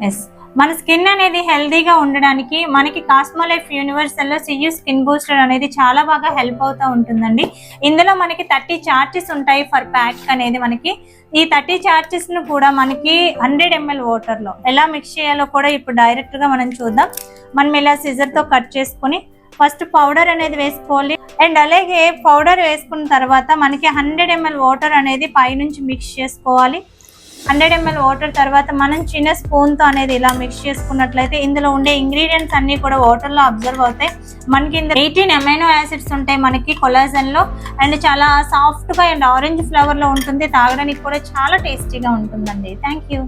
Yes, మన skin అనేది హెల్దీగా ఉండడానికి మనకి కాస్మోలైఫ్ యూనివర్సల్ లో సియు స్కిన్ బూస్టర్ అనేది చాలా బాగా హెల్ప్ అవుతూ ఉంటుందండి. ఇందులో మనకి 30 చార్జెస్ ఉంటాయి ఫర్ ప్యాక్ అనేది. మనకి ఈ 30 చార్జెస్ ను కూడా మనకి 100 ml వాటర్ లో ఎలా మిక్స్ చేయాలో కూడా ఇప్పుడు డైరెక్ట్ గా మనం చూద్దాం. మనం ఇలా సిజర్ తో కట్ చేసుకుని ఫస్ట్ పౌడర్ అనేది వేసుకోవాలి. అండ్ అలాగే పౌడర్ వేసుకున్న తర్వాత మనకి 100 ml వాటర్ అనేది పైనుంచి మిక్స్ చేసుకోవాలి. 100 ml వాటర్ తర్వాత మనం చిన్న స్పూన్తో అనేది ఇలా మిక్స్ చేసుకున్నట్లయితే ఇందులో ఉండే ఇంగ్రీడియంట్స్ అన్నీ కూడా వాటర్లో అబ్జర్వ్ అవుతాయి. మనకి ఇందులో 18 అమైనో యాసిడ్స్ ఉంటాయి మనకి కొలాజన్లో. అండ్ చాలా సాఫ్ట్గా అండ్ ఆరెంజ్ ఫ్లేవర్లో ఉంటుంది. తాగడానికి కూడా చాలా టేస్టీగా ఉంటుందండి. Thank you.